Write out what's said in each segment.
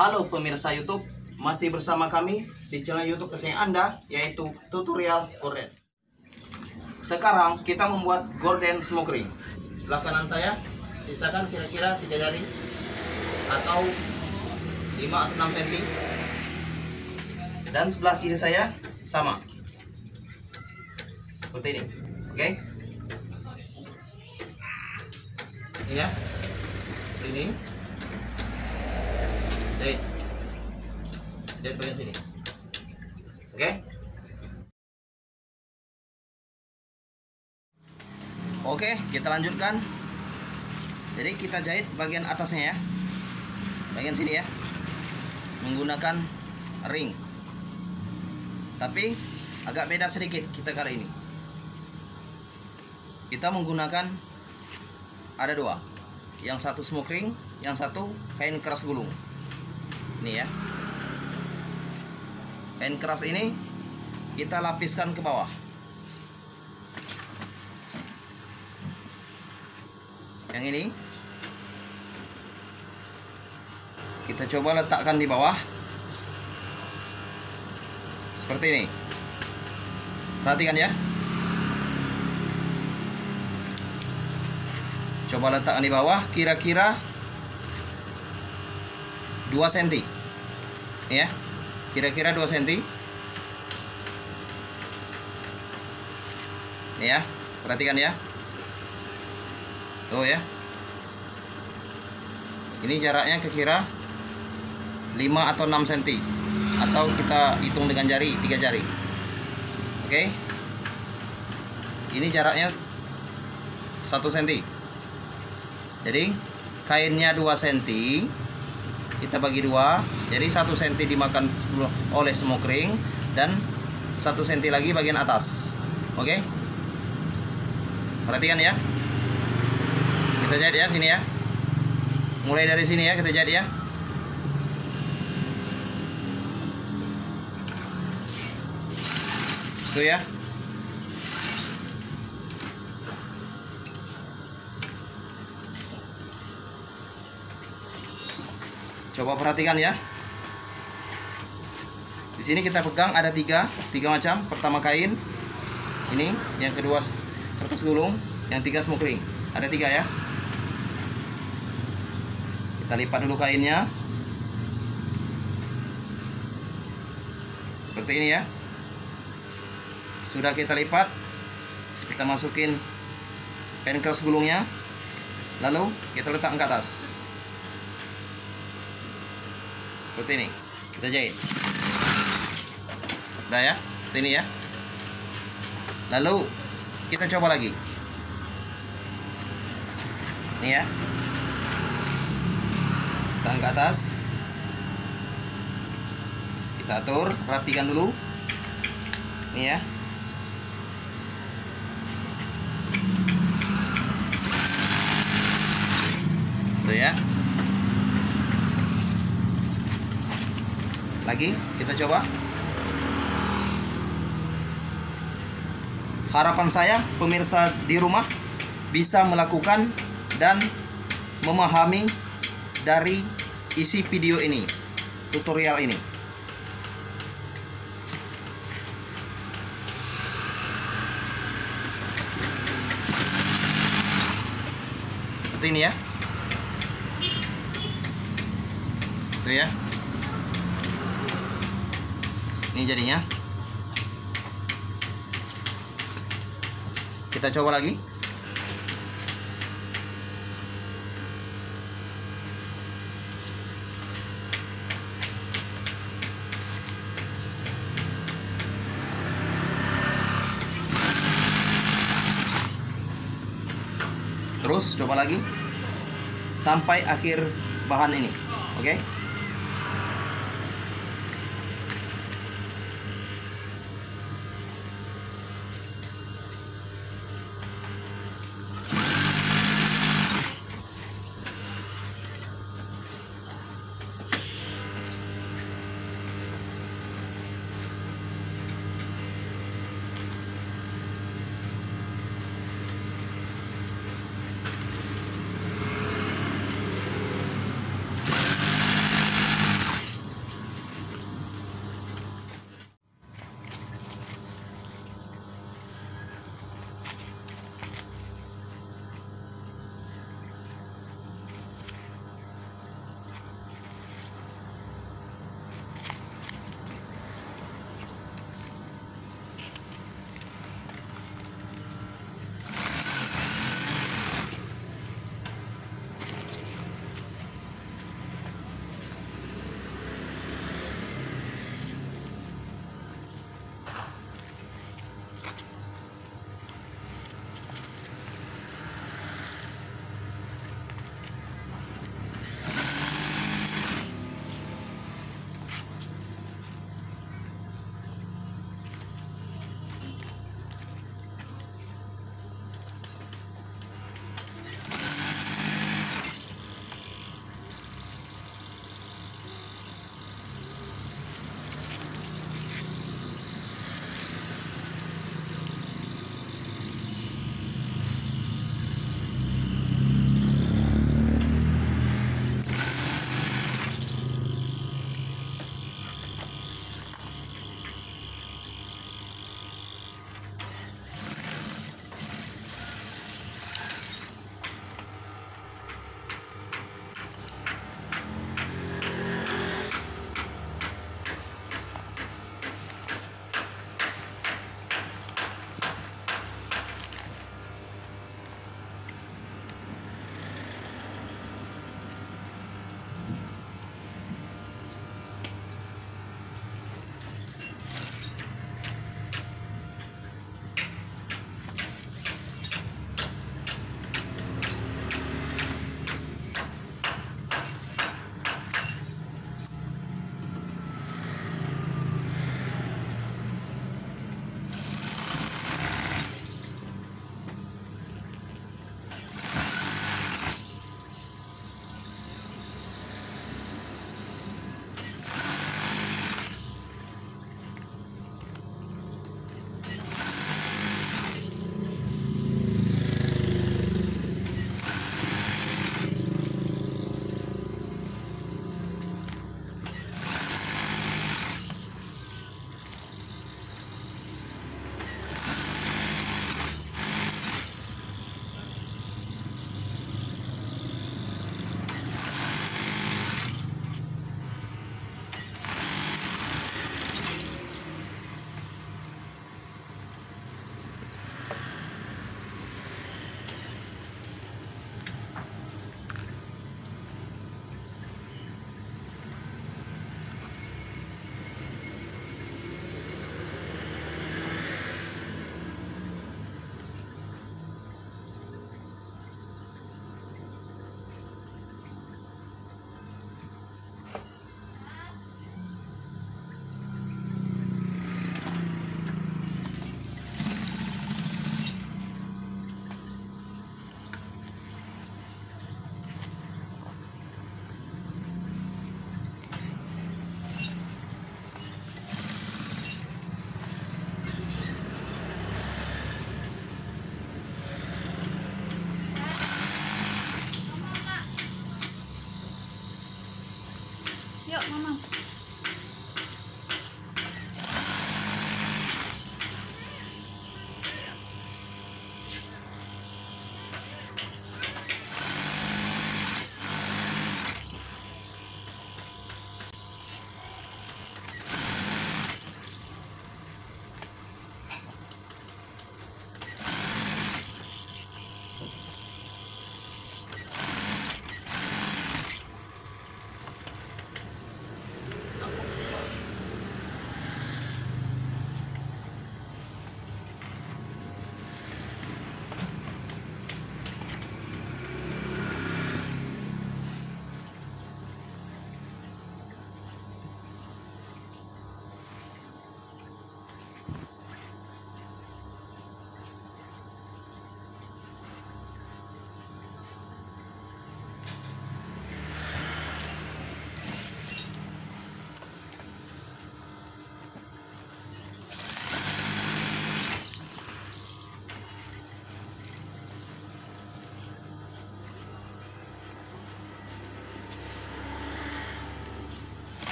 Halo pemirsa YouTube, masih bersama kami di channel YouTube kesayangan Anda, yaitu tutorial gorden. Sekarang kita membuat gorden smoke ring. Sebelah kanan saya sisakan kira-kira 3 jari atau 5 atau 6 cm, dan sebelah kiri saya sama seperti ini. Oke, ini ya, ini jahit bagian sini. Oke, kita lanjutkan. Jadi kita jahit bagian atasnya ya, bagian sini ya, menggunakan ring, tapi agak beda sedikit. Kita kali ini kita menggunakan ada 2, yang satu smoke ring, yang satu kain keras gulung. Ini ya, kain keras ini kita lapiskan ke bawah. Yang ini kita coba letakkan di bawah seperti ini. Perhatikan ya, coba letakkan di bawah kira-kira 2 cm ya, kira-kira 2 cm. Ini ya, perhatikan ya. Tuh ya, ini jaraknya kira-kira 5 atau 6 cm, atau kita hitung dengan jari, 3 jari. Oke, ini jaraknya 1 cm. Jadi kainnya 2 cm, kita bagi 2, jadi 1 cm dimakan oleh smoke ring dan 1 cm lagi bagian atas. Oke, perhatikan ya. Kita jahit ya, sini ya, mulai dari sini ya, kita jahit ya. Itu ya, coba perhatikan ya. Di sini kita pegang ada tiga macam. Pertama kain ini, yang kedua kertas gulung, yang tiga smoke ring. Ada 3 ya. Kita lipat dulu kainnya seperti ini ya. Sudah kita lipat, kita masukin kain keras gulungnya, lalu kita letakkan ke atas seperti ini. Kita jahit. Udah ya, seperti ini ya. Lalu kita coba lagi. Ini ya, tahan ke atas, kita atur, rapikan dulu. Ini ya, tuh ya. Lagi kita coba. Harapan saya pemirsa di rumah bisa melakukan dan memahami dari isi video ini, tutorial ini. Seperti ini ya. Tuh ya. Ini jadinya. Kita coba lagi. Terus coba lagi sampai akhir bahan ini. Oke. Yuk, Mama.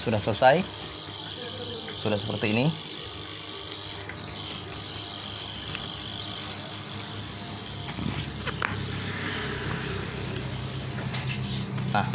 Sudah selesai, sudah seperti ini. Nah,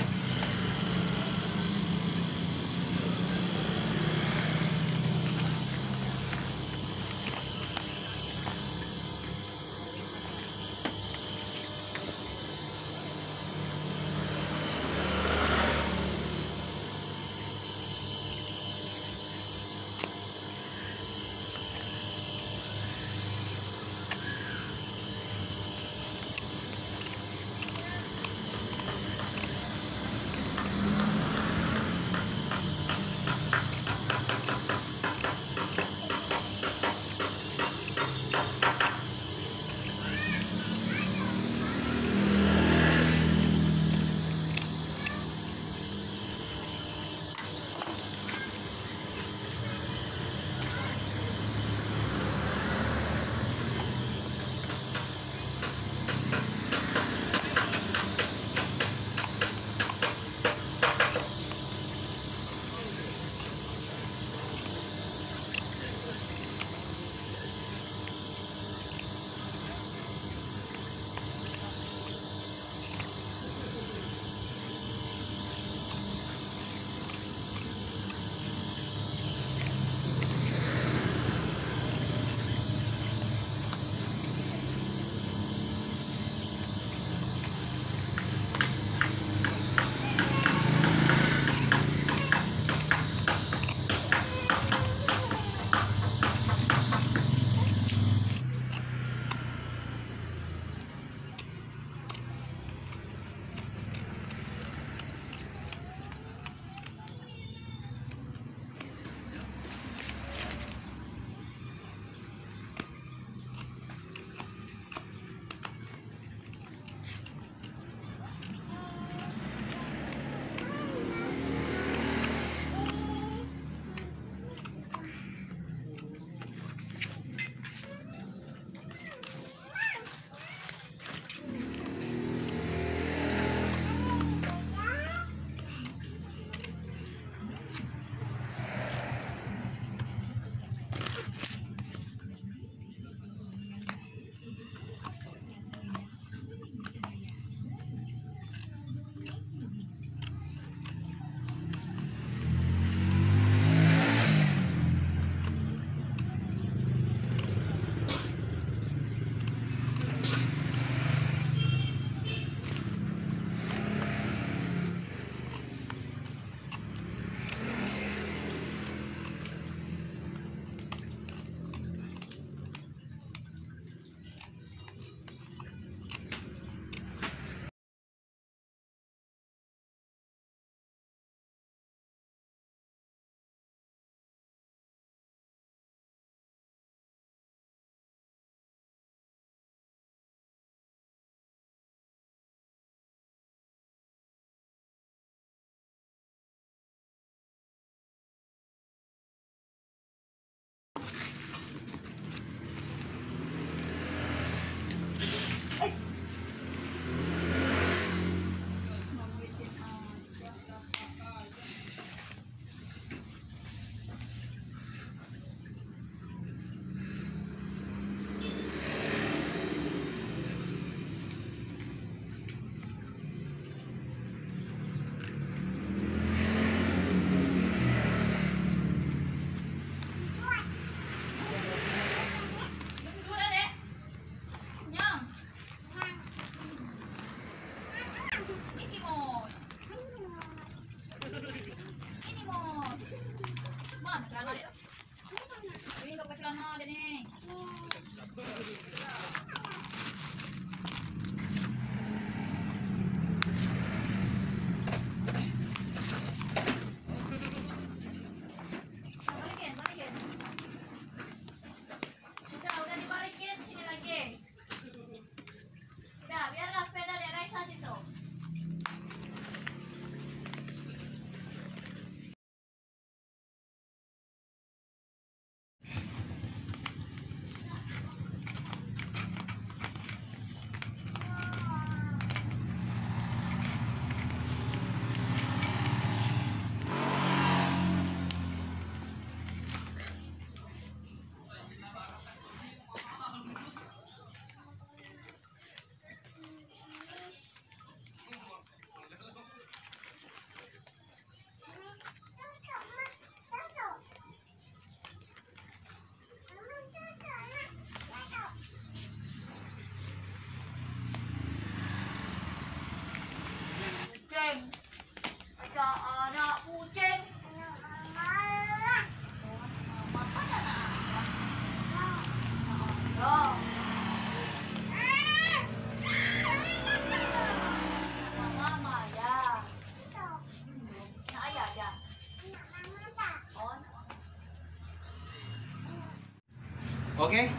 Oke,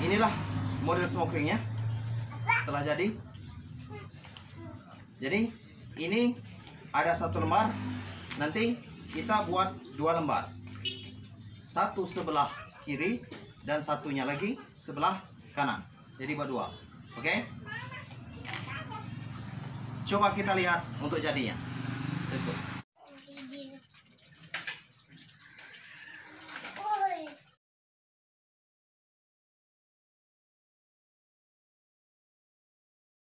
inilah model smoke ringnya setelah jadi. Jadi ini ada 1 lembar. Nanti kita buat 2 lembar, satu sebelah kiri dan satunya lagi sebelah kanan. Jadi buat 2. Oke, coba kita lihat untuk jadinya. Let's go.